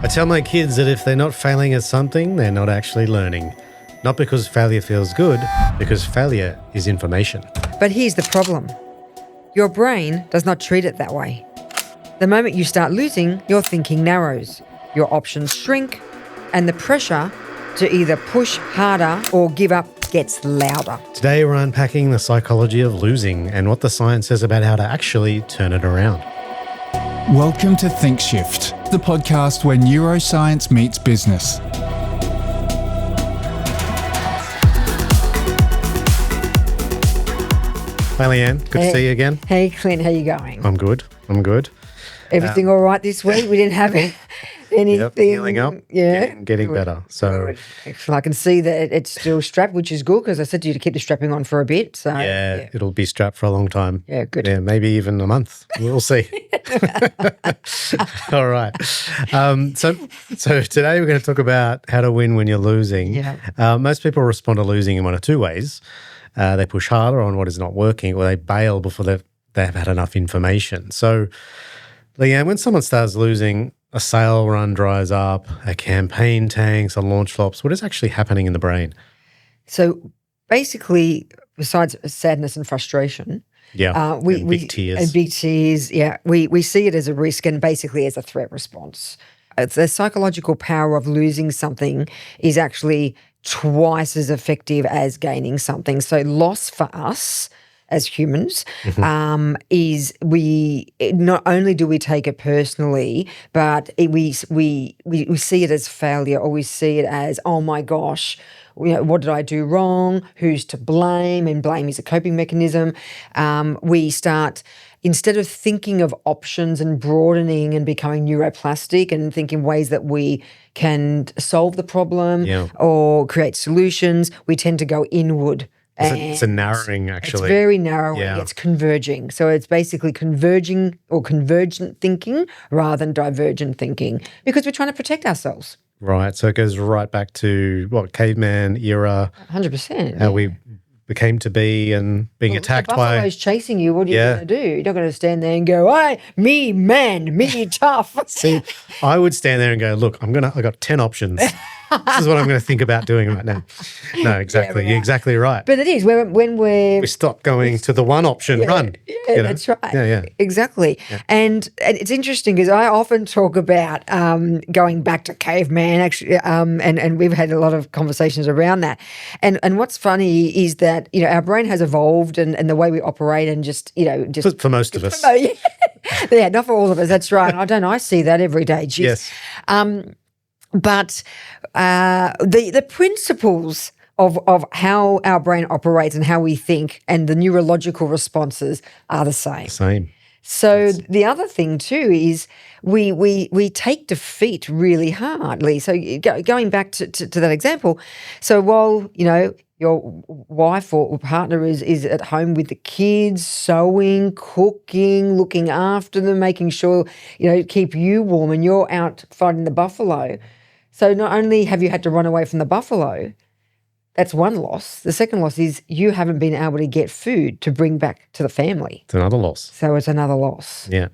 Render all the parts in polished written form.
I tell my kids that if they're not failing at something, they're not actually learning. Not because failure feels good, because failure is information. But here's the problem. Your brain does not treat it that way. The moment you start losing, your thinking narrows, your options shrink, and the pressure to either push harder or give up gets louder. Today we're unpacking the psychology of losing and what the science says about how to actually turn it around. Welcome to Think Shift, the podcast where neuroscience meets business. Hi Leanne, good to see you again. Hey Clint, how you going? I'm good. Everything all right this week? We didn't have anything. Yep, healing up, Yeah, getting better. So I can see that it's still strapped, which is good because I said to you to keep the strapping on for a bit. So yeah, it'll be strapped for a long time. Yeah, good. Yeah, maybe even a month. We'll see. All right. So today we're going to talk about how to win when you're losing. Yeah. Most people respond to losing in one of two ways. They push harder on what is not working, or they bail before they've had enough information. So, Leanne, when someone starts losing, a sale run dries up, a campaign tanks, a launch flops, what is actually happening in the brain? So basically, besides sadness and frustration, And big tears. And big tears, yeah. We see it as a risk and basically as a threat response. The psychological power of losing something is actually twice as effective as gaining something. So loss for us as humans is not only do we take it personally, but we see it as failure, or we see it as, oh my gosh, what did I do wrong? Who's to blame? And blame is a coping mechanism. We start, instead of thinking of options and broadening and becoming neuroplastic and thinking ways that we can solve the problem or create solutions, we tend to go inward. It's a narrowing, actually. It's very narrowing. Yeah. It's converging. So it's basically converging or convergent thinking rather than divergent thinking because we're trying to protect ourselves. Right. So it goes right back to caveman era. 100%. How we became to be and being attacked by... by... buffalo's chasing you, what are you going to do? You're not going to stand there and go, hey, me man, me tough. See, I would stand there and go, look, I got 10 options. This is what I'm going to think about doing right now. No, exactly. Yeah, You're exactly right. But it is when we stop going to the one option, run. Yeah, that's right. Yeah. Exactly. Yeah. And it's interesting because I often talk about going back to caveman, actually, and we've had a lot of conversations around that. And what's funny is that, our brain has evolved and the way we operate and just For most of us. Yeah, not for all of us. That's right. I see that every day. Jeez. Yes. But the principles of how our brain operates and how we think and the neurological responses are the same. So the other thing too is we take defeat really hardly. So going back to that example, so while your wife or partner is at home with the kids, sewing, cooking, looking after them, making sure keep you warm, and you're out fighting the buffalo. So not only have you had to run away from the buffalo, that's one loss. The second loss is you haven't been able to get food to bring back to the family. It's another loss. So it's another loss. Yeah.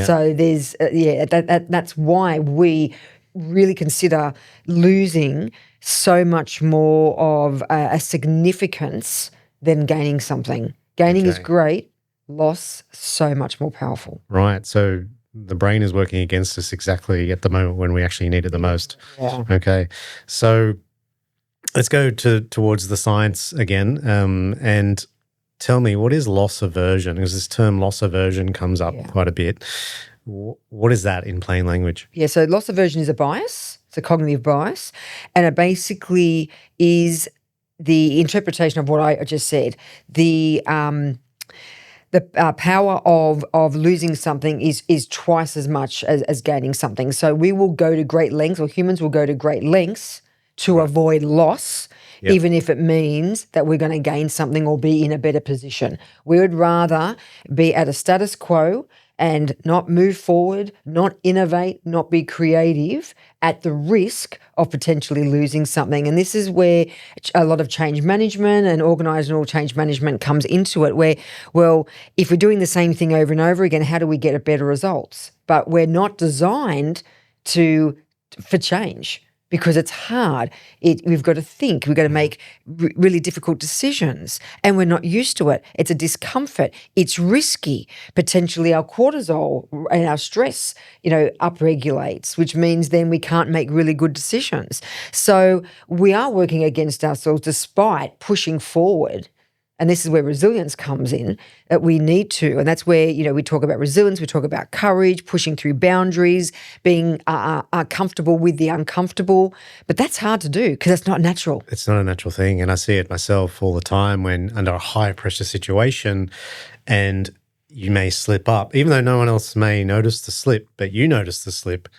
So there's that's why we really consider losing so much more of a significance than gaining something. Gaining is great. Loss, so much more powerful. Right. So the brain is working against us exactly at the moment when we actually need it the most. Yeah. Okay. So let's go towards the science again, and tell me, what is loss aversion? Because this term loss aversion comes up quite a bit. What is that in plain language? Yeah, so loss aversion is a bias. It's a cognitive bias, and it basically is the interpretation of what I just said. The power of losing something is twice as much as gaining something. So we will go to great lengths, or humans will go to great lengths to avoid loss, even if it means that we're going to gain something or be in a better position. We would rather be at a status quo and not move forward, not innovate, not be creative at the risk of potentially losing something. And this is where a lot of change management and organizational change management comes into it, where, well, if we're doing the same thing over and over again, how do we get better results? But we're not designed to for change because it's hard. We've got to think. We've got to make really difficult decisions, and we're not used to it. It's a discomfort. It's risky. Potentially our cortisol and our stress, upregulates, which means then we can't make really good decisions. So we are working against ourselves despite pushing forward. And this is where resilience comes in, that we need to. And that's where, we talk about resilience, we talk about courage, pushing through boundaries, being comfortable with the uncomfortable. But that's hard to do because it's not natural. It's not a natural thing. And I see it myself all the time when under a high pressure situation and you may slip up, even though no one else may notice the slip, but you notice the slip.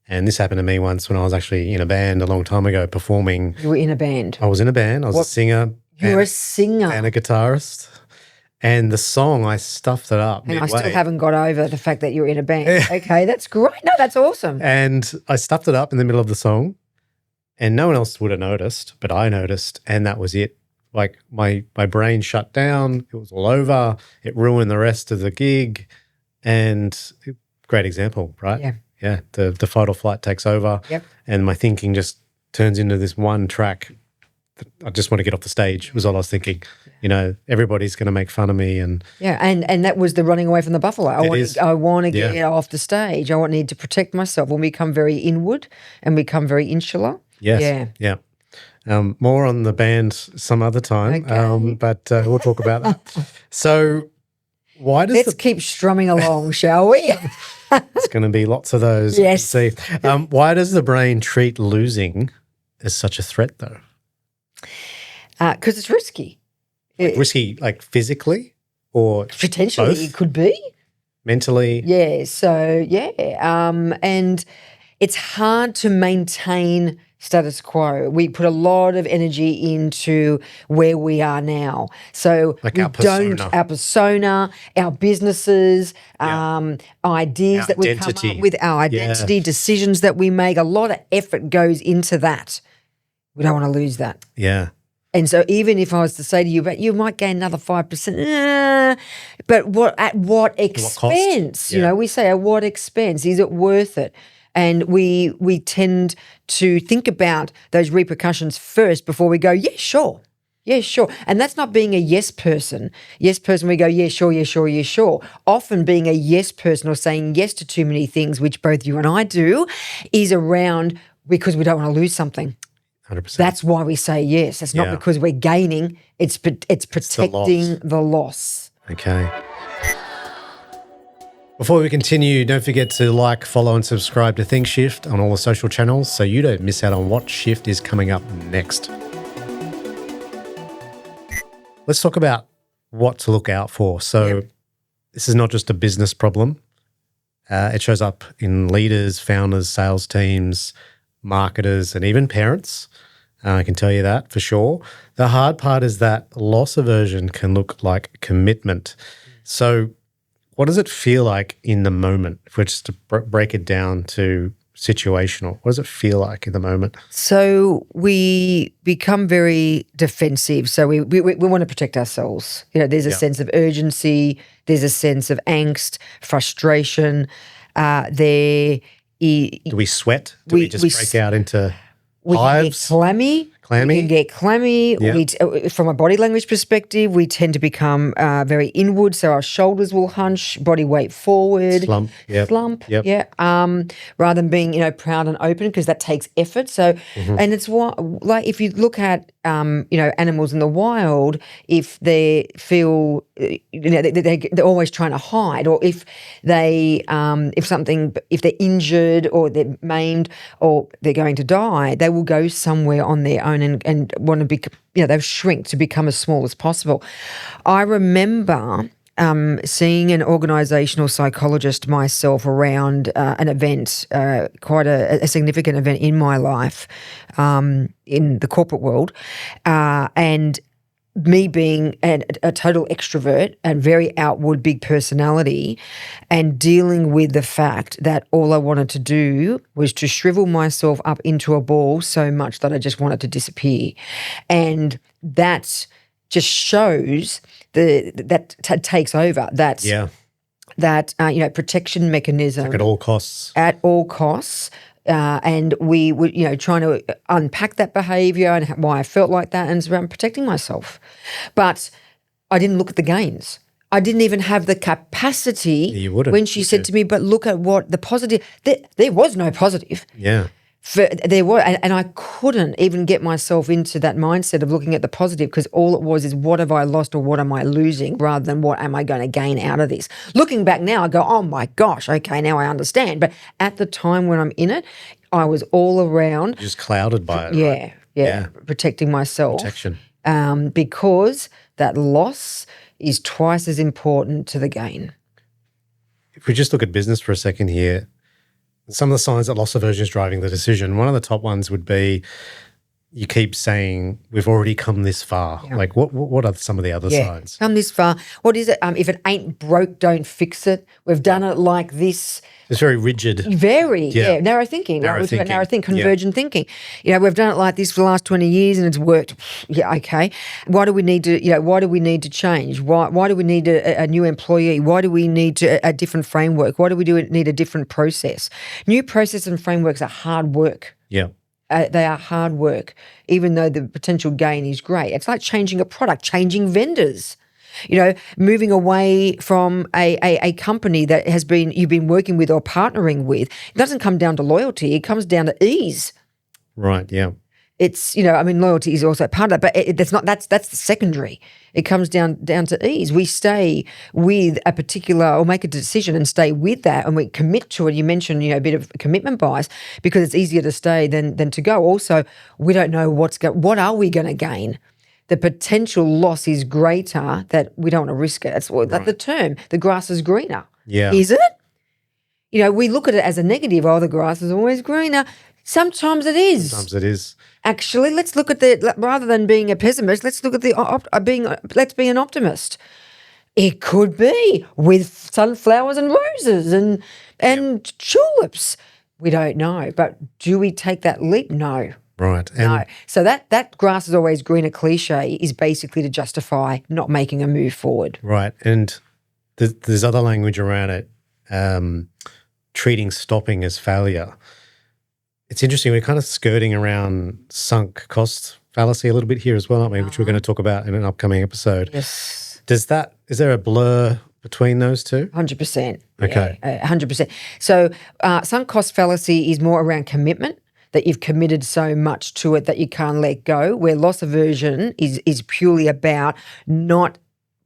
And this happened to me once when I was actually in a band a long time ago performing. You were in a band? I was in a band. I was a singer. You're a singer. And a guitarist. And the song, I stuffed it up. And midway. I still haven't got over the fact that you're in a band. Okay, that's great. No, that's awesome. And I stuffed it up in the middle of the song and no one else would have noticed, but I noticed, and that was it. Like my brain shut down. It was all over. It ruined the rest of the gig. And great example, right? Yeah. Yeah. The fight or flight takes over. Yep. And my thinking just turns into this one track. I just want to get off the stage was all I was thinking. Everybody's going to make fun of me. And that was the running away from the buffalo. I want to get Yeah. off the stage. I need to protect myself. When we become very inward and become very insular. yes. Yeah. More on the band some other time, Okay. but we'll talk about that. So why does Let's keep strumming along, shall we? it's going to be lots of those. Yes. See, why does the brain treat losing as such a threat though? Because it's risky. Risky, like physically or Potentially, both? it could be. Mentally? Yeah. So, and it's hard to maintain status quo. We put a lot of energy into where we are now. So Like we our persona. our persona, our businesses, ideas Our that we come identity. up with, our identity, decisions that we make. A lot of effort goes into that. We don't want to lose that. Yeah. And so even if I was to say to you, but you might gain another 5%, but at what expense? Yeah. We say at what expense? Is it worth it? And we tend to think about those repercussions first before we go, yeah, sure. Yeah, sure. And that's not being a yes person. Yes person, we go, yeah, sure, yeah, sure, yeah, sure. Often being a yes person or saying yes to too many things, which both you and I do, is around because we don't want to lose something. 100%. That's why we say yes. It's not Yeah. because we're gaining. It's protecting the loss. Okay. Before we continue, don't forget to like, follow, and subscribe to Think Shift on all the social channels so you don't miss out on what shift is coming up next. Let's talk about what to look out for. So this is not just a business problem. It shows up in leaders, founders, sales teams, marketers, and even parents. I can tell you that for sure. The hard part is that loss aversion can look like commitment. So what does it feel like in the moment? If we're just to break it down to situational, what does it feel like in the moment? So we become very defensive. So we want to protect ourselves. There's a sense of urgency. There's a sense of angst, frustration. Do we sweat? Do we just break out into hives? Can get clammy. Clammy? We can get clammy. Yeah. From a body language perspective, we tend to become very inward, so our shoulders will hunch, body weight forward. Slump. Yep. Slump. Yep. Yeah. Rather than being, proud and open, because that takes effort. So, and it's like if you look at, animals in the wild, if they feel, they're always trying to hide, or if they, if they're injured or they're maimed or they're going to die, they will go somewhere on their own and want to be, they've shrink to become as small as possible. I remember seeing an organisational psychologist myself around an event, quite a significant event in my life, in the corporate world, and me being a total extrovert and very outward, big personality, and dealing with the fact that all I wanted to do was to shrivel myself up into a ball so much that I just wanted to disappear. And that just shows that takes over. That protection mechanism. Like at all costs. At all costs, And we were, trying to unpack that behaviour and why I felt like that, and it's around protecting myself. But I didn't look at the gains. I didn't even have the capacity You wouldn't, when she said to me, but look at what the positive, there was no positive. Yeah. There were, and I couldn't even get myself into that mindset of looking at the positive, because all it was is what have I lost or what am I losing, rather than what am I going to gain out of this. Looking back now, I go, oh my gosh, okay, now I understand. But at the time when I'm in it, I was all around. Just clouded by it. Right? Yeah, protecting myself. Protection. Because that loss is twice as important to the gain. If we just look at business for a second here, some of the signs that loss aversion is driving the decision, one of the top ones would be you keep saying, we've already come this far. Yeah. Like what are some of the other signs? Come this far. What is it? If it ain't broke, don't fix it. We've done it like this. It's very rigid. Narrow thinking. Narrow thinking, convergent thinking. We've done it like this for the last 20 years and it's worked. Yeah, okay. Why do we need to change? Why do we need a new employee? Why do we need a different framework? Why do we need a different process? New process and frameworks are hard work. Yeah. They are hard work, even though the potential gain is great. It's like changing a product, changing vendors. Moving away from a company that you've been working with or partnering with. It doesn't come down to loyalty. It comes down to ease. Right, yeah. It's, loyalty is also part of that, but that's the secondary. It comes down to ease. We stay with a particular, or make a decision and stay with that, and we commit to it. You mentioned, a bit of commitment bias, because it's easier to stay than to go. Also, we don't know what are we going to gain. The potential loss is greater, that we don't want to risk it. That's the term. The grass is greener. Yeah. Is it? We look at it as a negative. Oh, the grass is always greener. Sometimes it is. Sometimes it is. Actually, let's look at rather than being a pessimist, let's look at let's be an optimist. It could be with sunflowers and roses and tulips. We don't know. But do we take that leap? No. Right. No. So that grass is always greener cliche is basically to justify not making a move forward. Right. And there's other language around it, treating stopping as failure. It's interesting. We're kind of skirting around sunk cost fallacy a little bit here as well, aren't we? Which we're going to talk about in an upcoming episode. Yes. Is there a blur between those two? 100%. Okay. 100%. So sunk cost fallacy is more around commitment, that you've committed so much to it that you can't let go, where loss aversion is purely about not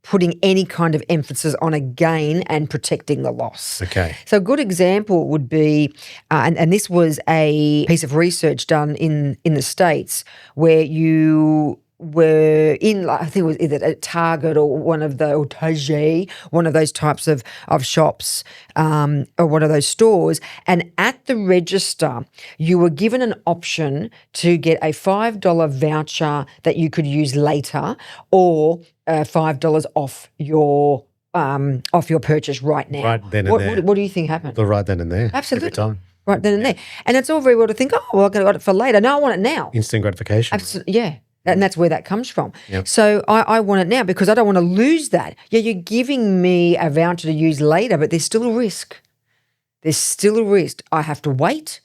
putting any kind of emphasis on a gain and protecting the loss. Okay. So a good example would be, and this was a piece of research done in the States, where you were in, I think it was either at Target or Target, one of those types of shops, or one of those stores, and at the register you were given an option to get a $5 voucher that you could use later, or $5 off your purchase right now. Right then and there. What do you think happened? Right then and there. Absolutely. Every time. Right then and there. And it's all very well to think, oh, well, I got it for later. No, I want it now. Instant gratification. Absolutely. Yeah. And that's where that comes from. Yep. So I want it now because I don't want to lose that. Yeah, you're giving me a voucher to use later, but there's still a risk. There's still a risk. I have to wait.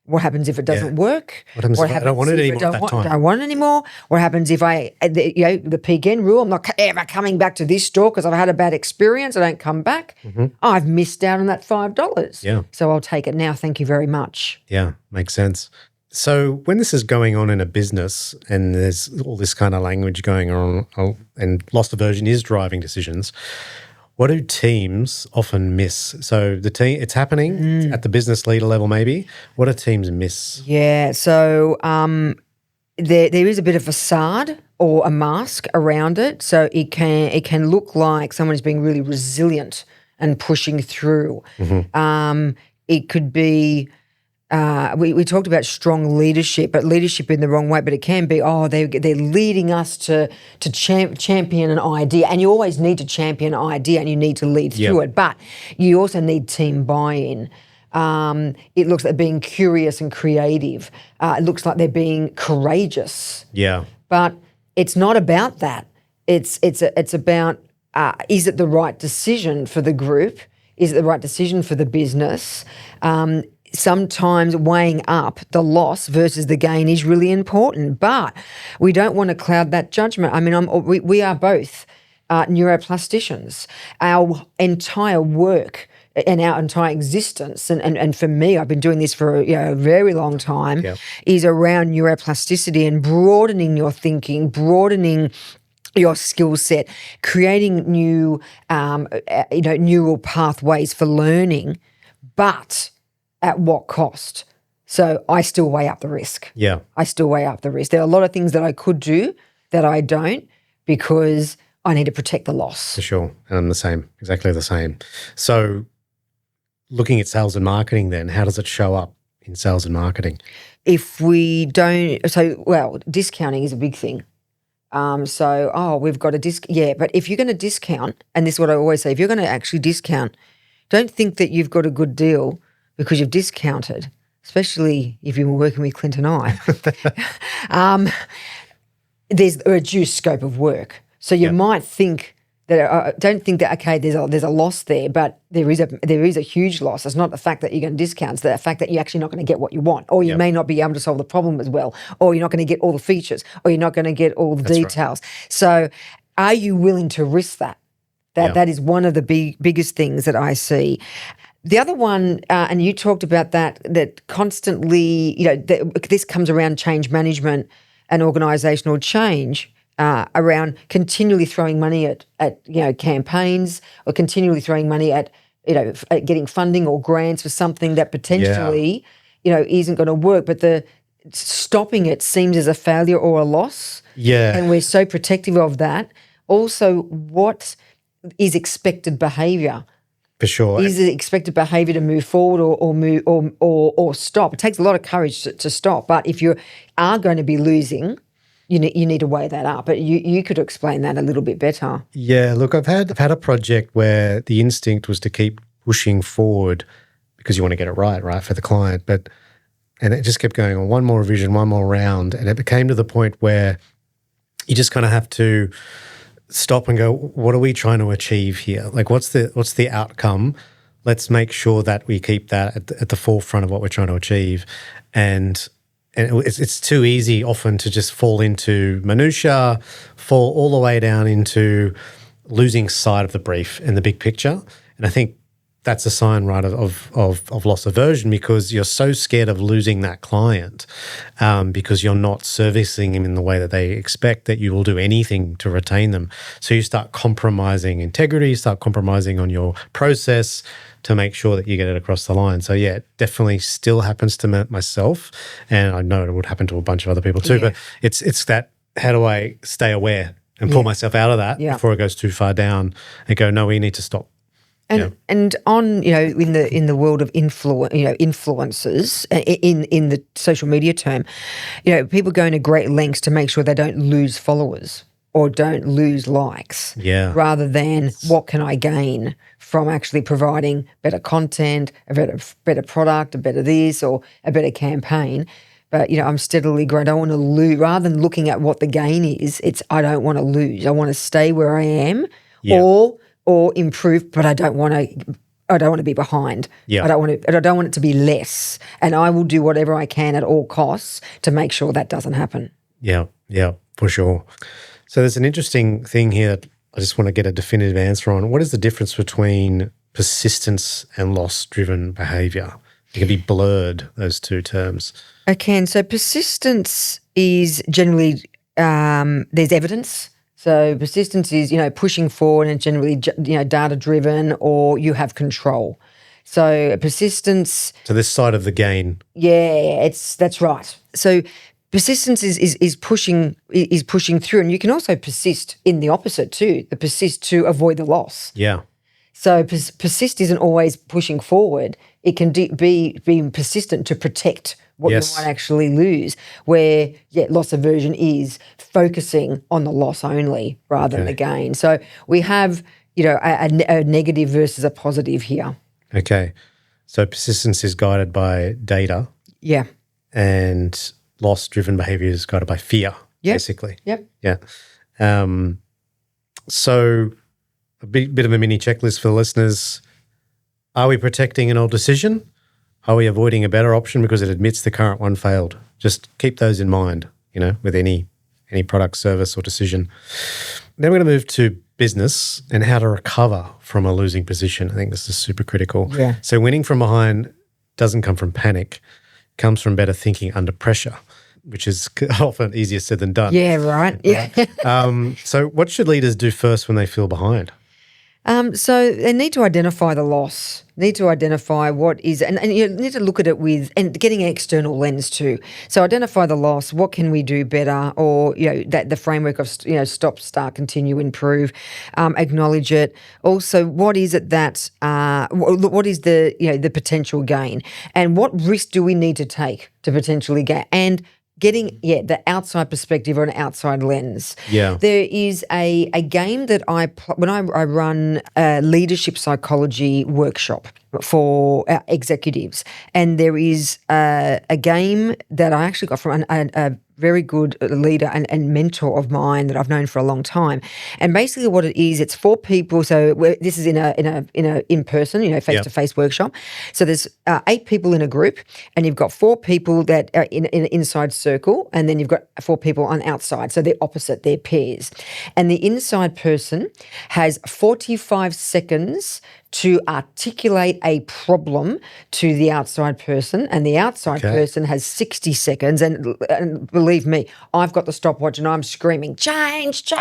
What happens if it doesn't work? What happens if I don't want it anymore at that time? Don't want it anymore. What happens if the peak end rule, I'm not ever coming back to this store because I've had a bad experience, I don't come back. Mm-hmm. I've missed out on that $5. Yeah. So I'll take it now. Thank you very much. Yeah, makes sense. So when this is going on in a business and there's all this kind of language going on and loss aversion is driving decisions, what do teams often miss? So it's happening at the business leader level maybe. What do teams miss? Yeah, so there is a bit of facade or a mask around it. So it can look like someone is being really resilient and pushing through. Mm-hmm. It could be we talked about strong leadership, but leadership in the wrong way. But it can be, they're leading us to champion an idea, and you always need to champion an idea, and you need to lead through it. But you also need team buy-in. It looks like they're being curious and creative. It looks like they're being courageous. Yeah, but it's not about that. It's about is it the right decision for the group? Is it the right decision for the business? sometimes weighing up the loss versus the gain is really important, but we don't want to cloud that judgment. I mean, we are both neuroplasticians. Our entire work and our entire existence, and for me, I've been doing this for a very long time, is around neuroplasticity and broadening your thinking, broadening your skill set, creating new, neural pathways for learning, but at what cost? So I still weigh up the risk. Yeah. I still weigh up the risk. There are a lot of things that I could do that I don't because I need to protect the loss. For sure. And I'm the same, exactly the same. So looking at sales and marketing then, how does it show up in sales and marketing? If we don't, discounting is a big thing. We've got a discount. Yeah, but if you're going to discount, and this is what I always say, if you're going to actually discount, don't think that you've got a good deal because you've discounted, especially if you've been working with Clint and I. There's a reduced scope of work. So you might think that don't think that, okay, there's a loss there, but there is a huge loss. It's not the fact that you're going to discount, it's the fact that you're actually not going to get what you want, or you may not be able to solve the problem as well, or you're not going to get all the features, or you're not going to get all the details. Right. So are you willing to risk that? That is one of the biggest things that I see. The other one, and you talked about that constantly, this comes around change management and organisational change. Around continually throwing money at campaigns, or continually throwing money at getting funding or grants for something that potentially isn't going to work, but the stopping it seems as a failure or a loss. Yeah, and we're so protective of that. Also, what is expected behaviour? For sure, is it expected behaviour to move forward or stop? It takes a lot of courage to stop, but if you are going to be losing, you need to weigh that up. But you could explain that a little bit better. Yeah, look, I've had a project where the instinct was to keep pushing forward because you want to get it right for the client. And it just kept going on, one more revision, one more round. And it became to the point where you just kind of have to stop and go, what are we trying to achieve here? Like, what's the outcome? Let's make sure that we keep that at the forefront of what we're trying to achieve. And it's too easy often to just fall into minutiae, fall all the way down into losing sight of the brief and the big picture. And I think that's a sign, right, of loss aversion, because you're so scared of losing that client because you're not servicing him in the way that they expect, that you will do anything to retain them. So you start compromising integrity, you start compromising on your process to make sure that you get it across the line. So yeah, it definitely still happens to myself, and I know it would happen to a bunch of other people too, but it's that, how do I stay aware and pull myself out of that before it goes too far down and go, no, we need to stop. And on in the world of influencers in the social media term, people go into great lengths to make sure they don't lose followers or don't lose likes. Yeah. Rather than what can I gain from actually providing better content, a better product, a better this or a better campaign. But I'm steadily growing. I don't want to lose. Rather than looking at what the gain is, I don't want to lose. I want to stay where I am, or improve, but I don't want to be behind. Yeah. I don't want it to be less. And I will do whatever I can at all costs to make sure that doesn't happen. Yeah, for sure. So there's an interesting thing here that I just want to get a definitive answer on. What is the difference between persistence and loss-driven behaviour? It can be blurred, those two terms. Okay, so persistence is generally there's evidence. So persistence is, pushing forward, and generally, data-driven, or you have control. So persistence. So this side of the gain. Yeah, that's right. So persistence is pushing through, and you can also persist in the opposite too. The persist to avoid the loss. Yeah. So persist isn't always pushing forward. It can be being persistent to protect what you might actually lose, where loss aversion is focusing on the loss only rather than the gain. So we have a negative versus a positive here. Okay. So persistence is guided by data. Yeah. And loss-driven behaviour is guided by fear, basically. Yep. Yeah. So a bit of a mini checklist for the listeners. Are we protecting an old decision? Are we avoiding a better option because it admits the current one failed? Just keep those in mind, with any product, service, or decision. Then we're going to move to business and how to recover from a losing position. I think this is super critical. Yeah. So winning from behind doesn't come from panic. It comes from better thinking under pressure, which is often easier said than done. Yeah, right. Yeah. So what should leaders do first when they feel behind? So they need to identify the loss, need to identify what is, and you need to look at it with, and getting an external lens too. So identify the loss, what can we do better, or, that the framework of, stop, start, continue, improve, acknowledge it. Also, what is it that, what is the, the potential gain, and what risk do we need to take to potentially gain? And getting the outside perspective or an outside lens. Yeah. There is a game that when I run a leadership psychology workshop for executives, and there is a game that I actually got from a very good leader and mentor of mine that I've known for a long time. And basically what it is, it's 4 people. So this is in a in-person, face-to-face workshop. So there's 8 people in a group, and you've got 4 people that are in an inside circle, and then you've got 4 people on outside. So they're opposite, they're pairs. And the inside person has 45 seconds to articulate a problem to the outside person, and the outside person has 60 seconds. And believe me, I've got the stopwatch and I'm screaming, change.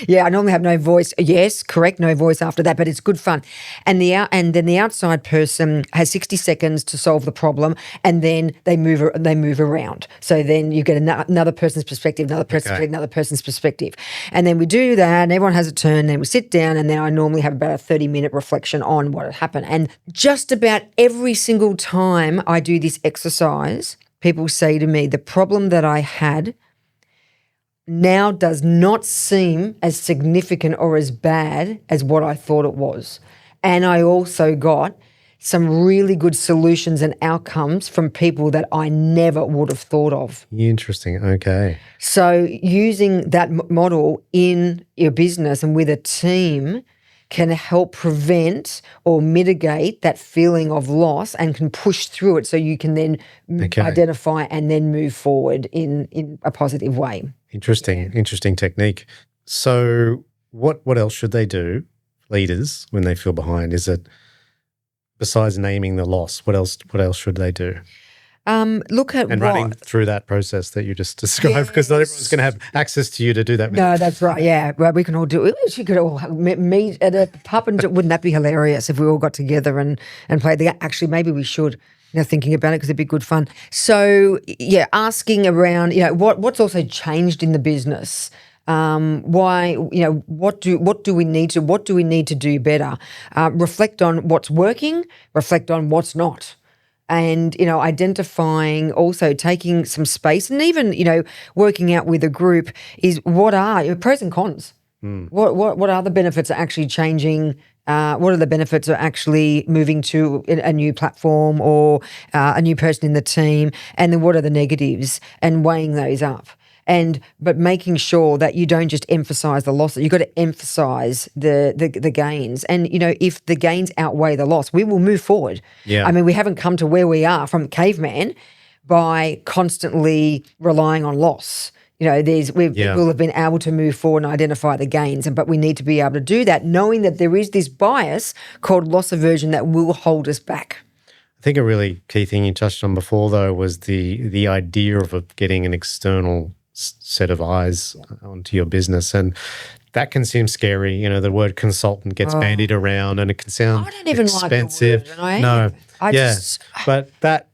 Yeah, I normally have no voice. Yes, correct, no voice after that, but it's good fun. And then the outside person has 60 seconds to solve the problem, and then they move around. So then you get another person's perspective, another person's perspective, and then we do that, and everyone has a turn. Then we sit down, and then I normally have about a 30-minute reflection on what had happened. And just about every single time I do this exercise, people say to me, the problem that I had now does not seem as significant or as bad as what I thought it was. And I also got some really good solutions and outcomes from people that I never would have thought of. Interesting. Okay. So using that model in your business and with a team can help prevent or mitigate that feeling of loss, and can push through it so you can then identify and then move forward in a positive way. Interesting technique. So what else should they do, leaders, when they feel behind? Is it, besides naming the loss, what else should they do? Look at running through that process that you just described, because not everyone's going to have access to you to do that. No, that's right. Yeah, well, we can all do it. We could all meet at a pub, and wouldn't that be hilarious if we all got together and played the game? Actually, maybe we should. Thinking about it, because it'd be good fun. So asking around, what's also changed in the business. Why, what do we need to do better? Reflect on what's working. Reflect on what's not. And, identifying, also taking some space, and even, working out with a group is what are your pros and cons? What are the benefits of actually changing? What are the benefits of actually moving to a new platform or a new person in the team? And then what are the negatives, and weighing those up? But making sure that you don't just emphasize the loss, you've got to emphasize the gains. And, if the gains outweigh the loss, we will move forward. Yeah. I mean, we haven't come to where we are from caveman by constantly relying on loss. We'll have been able to move forward and identify the gains, but we need to be able to do that, knowing that there is this bias called loss aversion that will hold us back. I think a really key thing you touched on before, though, was the idea of getting an external set of eyes onto your business, and that can seem scary. The word consultant gets bandied around, and it can sound expensive. Like the word, but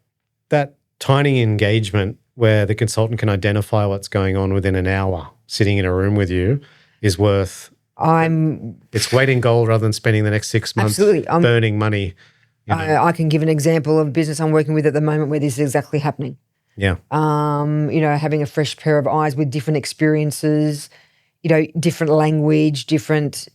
that tiny engagement where the consultant can identify what's going on within an hour, sitting in a room with you, is worth. It's weight in gold rather than spending the next 6 months burning money. I can give an example of a business I'm working with at the moment where this is exactly happening. Yeah. Having a fresh pair of eyes with different experiences, different language, different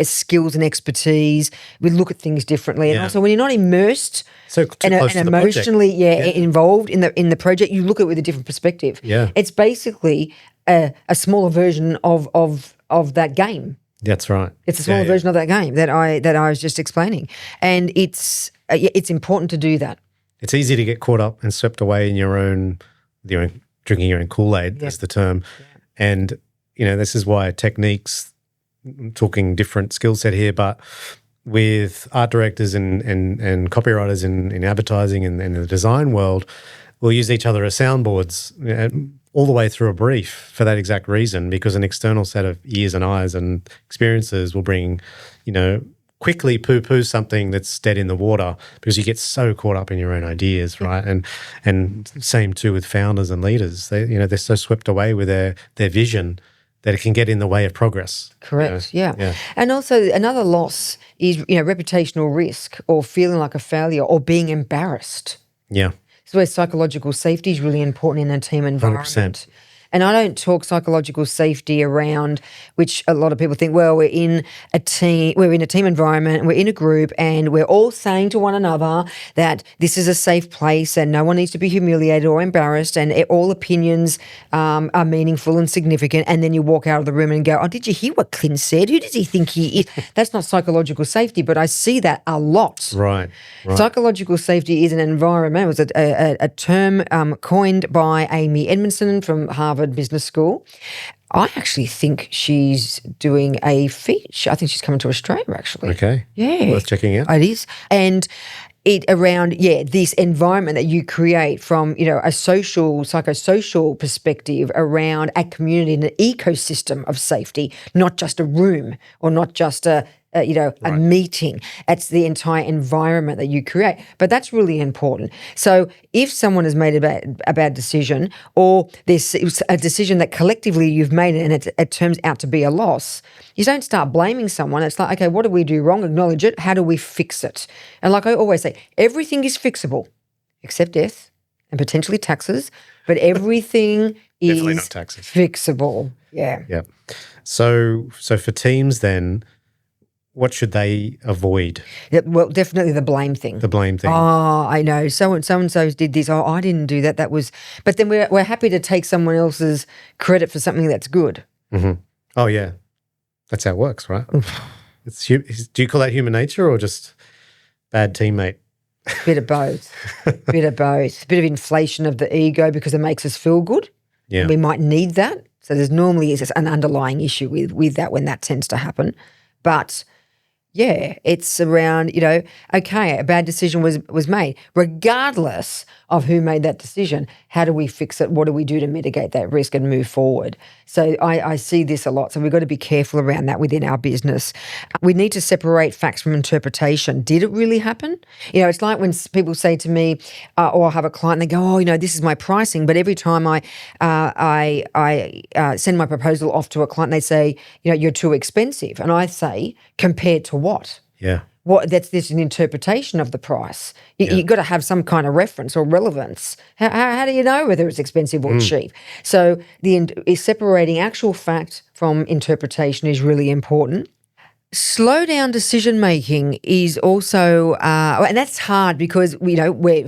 skills and expertise. We look at things differently. And also when you're not immersed and emotionally involved in the project, you look at it with a different perspective. Yeah. It's basically a smaller version of that game. That's right. It's a smaller version of that game that I was just explaining, and it's important to do that. It's easy to get caught up and swept away in drinking your own Kool-Aid, is the term. Yeah. And, this is why techniques, talking different skill set here, but with art directors and copywriters in advertising and in the design world, we'll use each other as soundboards all the way through a brief for that exact reason, because an external set of ears and eyes and experiences will bring, quickly poo-poo something that's dead in the water because you get so caught up in your own ideas, right? And same too with founders and leaders. They're so swept away with their vision that it can get in the way of progress. Correct, yeah. And also another loss is, reputational risk or feeling like a failure or being embarrassed. Yeah. So where psychological safety is really important in a team environment. 100%. And I don't talk psychological safety around, which a lot of people think, well, we're in a team environment, we're in a group, and we're all saying to one another that this is a safe place and no one needs to be humiliated or embarrassed, and all opinions are meaningful and significant. And then you walk out of the room and go, oh, did you hear what Clint said? Who does he think he is? That's not psychological safety, but I see that a lot. Right. Psychological safety is an environment. It was a term coined by Amy Edmondson from Harvard Business School. I actually think she's doing a feature. I think she's coming to Australia, actually. Okay. Yeah. Worth checking out. It is. And it around, this environment that you create from, a psychosocial perspective around a community and an ecosystem of safety, not just a room or not just a meeting. It's the entire environment that you create. But that's really important. So if someone has made a bad decision, or there's a decision that collectively you've made and it turns out to be a loss, you don't start blaming someone. It's like, okay, what did we do wrong? Acknowledge it. How do we fix it? And like I always say, everything is fixable except death and potentially taxes, but everything is Definitely not taxes. Fixable. Yeah. Yeah. So for teams then, what should they avoid? Yeah, well, definitely the blame thing. The blame thing. Oh, I know. So and so did this. Oh, I didn't do that. That was. But then we're happy to take someone else's credit for something that's good. Mm-hmm. Oh yeah, that's how it works, right? Do you call that human nature or just bad teammate? Bit of both. Bit of both. Bit of inflation of the ego because it makes us feel good. Yeah. And we might need that. So there's normally an underlying issue with that when that tends to happen, but. Yeah, it's around, okay, a bad decision was made. Regardless of who made that decision, how do we fix it? What do we do to mitigate that risk and move forward? So I see this a lot. So we've got to be careful around that within our business. We need to separate facts from interpretation. Did it really happen? It's like when people say to me, or I have a client, and they go, oh, this is my pricing. But every time I send my proposal off to a client, they say, you're too expensive. And I say, compared to what? Yeah. That's an interpretation of the price. You've got to have some kind of reference or relevance. How do you know whether it's expensive or cheap? So separating actual fact from interpretation is really important. Slow down decision making is also, and that's hard because we're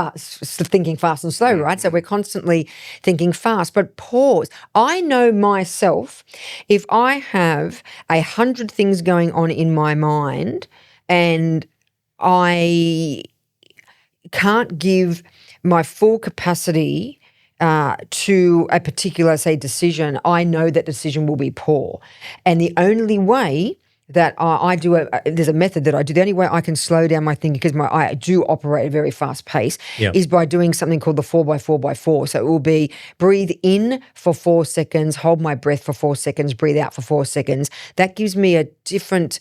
thinking fast and slow, right? So we're constantly thinking fast. But pause. I know myself, if I have 100 things going on in my mind, and I can't give my full capacity to a particular, say, decision, I know that decision will be poor. And the only way that I do there's a method that I do. The only way I can slow down my thinking, because I do operate at a very fast pace, is by doing something called the 4x4x4. So it will be breathe in for 4 seconds, hold my breath for 4 seconds, breathe out for 4 seconds. That gives me a different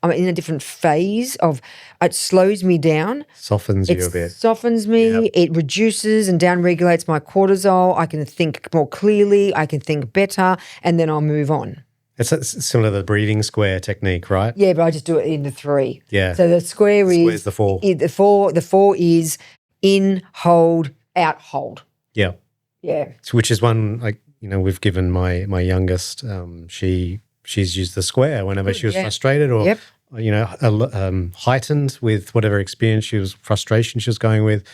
I'm in a different phase of, it slows me down. Softens you a bit. It softens me. Yep. It reduces and down-regulates my cortisol. I can think more clearly. I can think better, and then I'll move on. It's similar to the breathing square technique, right? Yeah, but I just do it in the 3. Yeah. So the square's the 4. The 4 is in, hold, out, hold. Yeah. Yeah. Which is one, we've given my youngest, she's used the square whenever she was frustrated or, heightened with whatever frustration she was going with.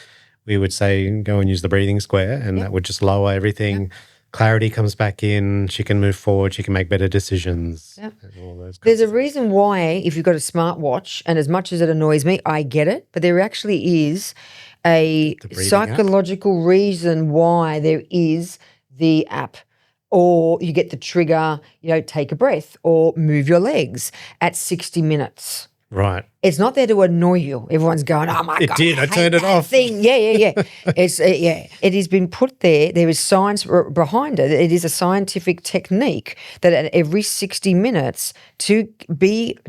We would say, go and use the breathing square, and that would just lower everything. clarity comes back in, she can move forward, she can make better decisions. Yep. And all those There's a reason why, if you've got a smartwatch, and as much as it annoys me, I get it, but there actually is a breathing psychological reason why there is the app. Or you get the trigger, take a breath or move your legs at 60 minutes. Right. It's not there to annoy you. Everyone's going, oh my God. It did. I hate turned it that off. Thing. Yeah. It has been put there. There is science behind it. It is a scientific technique that at every 60 minutes to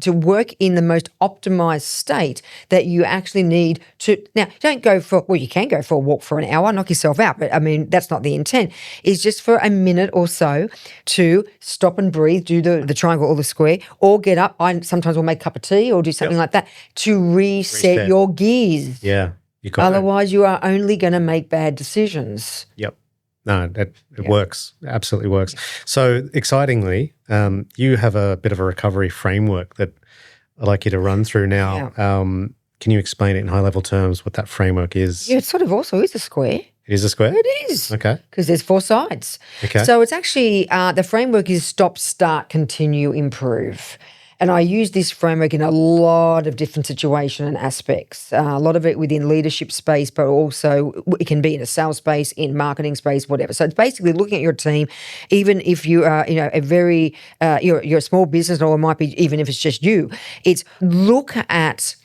work in the most optimized state that you actually need to. Now, don't go for, you can go for a walk for an hour, knock yourself out. But I mean, that's not the intent. It's just for a minute or so to stop and breathe, do the triangle or the square, or get up. I sometimes will make a cup of tea or do something like that to reset your gears. Yeah. You got Otherwise, you are only going to make bad decisions. Yep. No, it works. Absolutely works. So excitingly, you have a bit of a recovery framework that I'd like you to run through now. Yeah. Can you explain it in high-level terms what that framework is? Yeah, it sort of also is a square. It is a square? It is. Okay. Because there's 4 sides. Okay. So it's actually, the framework is stop, start, continue, improve. And I use this framework in a lot of different situations and aspects. A lot of it within leadership space, but also it can be in a sales space, in marketing space, whatever. So it's basically looking at your team, even if you are, a very, you're a small business, or it might be even if it's just you. It's look at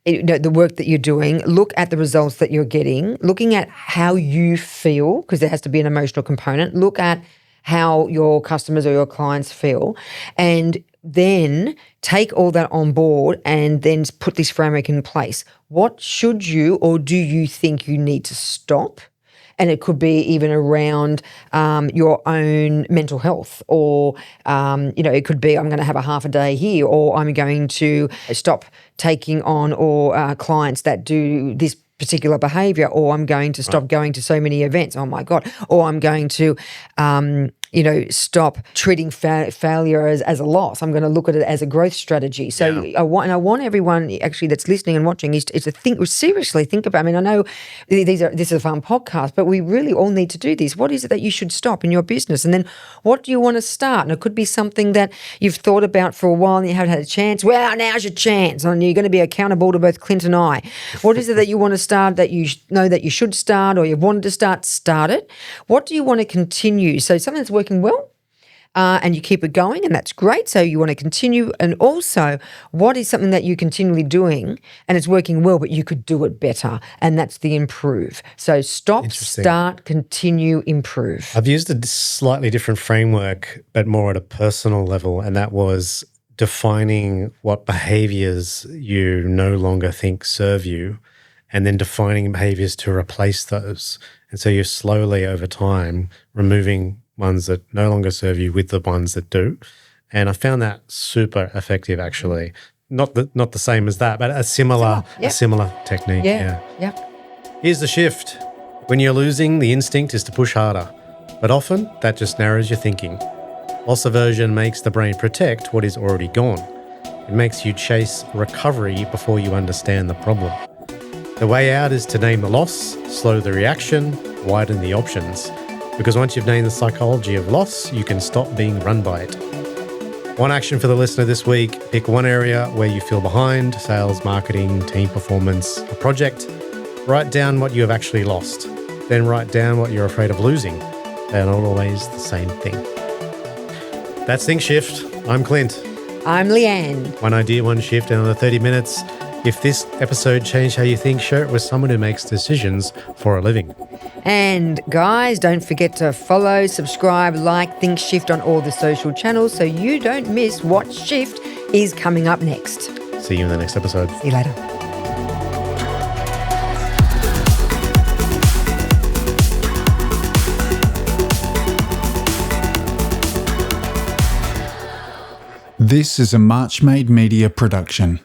the work that you're doing, look at the results that you're getting, looking at how you feel, because there has to be an emotional component. Look at how your customers or your clients feel, and then take all that on board and then put this framework in place. What should you or do you think you need to stop? And it could be even around your own mental health, or, it could be I'm going to have a half a day here, or I'm going to stop taking on clients that do this particular behavior, or I'm going to stop going to so many events. Oh my God. Or I'm going to, stop treating failure as a loss. I'm going to look at it as a growth strategy. So I want everyone actually that's listening and watching is to seriously think about. I mean, I know this is a fun podcast, but we really all need to do this. What is it that you should stop in your business? And then what do you want to start? And it could be something that you've thought about for a while and you haven't had a chance. Well, now's your chance. And you're going to be accountable to both Clint and I. What is it that you want to start that you know that you should start, or you wanted to start it? What do you want to continue? So something that's working well, and you keep it going, and that's great. So you want to continue. And also, what is something that you're continually doing and it's working well, but you could do it better? And that's the improve. So stop, start, continue, improve. I've used a slightly different framework, but more at a personal level, and that was defining what behaviors you no longer think serve you, and then defining behaviors to replace those. And so you're slowly over time removing ones that no longer serve you with the ones that do. And I found that super effective, actually. Not the same as that, but a similar technique. Yeah. Here's the shift. When you're losing, the instinct is to push harder. But often that just narrows your thinking. Loss aversion makes the brain protect what is already gone. It makes you chase recovery before you understand the problem. The way out is to name the loss, slow the reaction, widen the options. Because once you've named the psychology of loss, you can stop being run by it. One action for the listener this week: pick one area where you feel behind: sales, marketing, team performance, a project. Write down what you have actually lost. Then write down what you're afraid of losing. They are not always the same thing. That's Think Shift. I'm Clint. I'm Leanne. One idea, one shift in under 30 minutes. If this episode changed how you think, share it with someone who makes decisions for a living. And guys, don't forget to follow, subscribe, like Think Shift on all the social channels so you don't miss what shift is coming up next. See you in the next episode. See you later. This is a March Made Media production.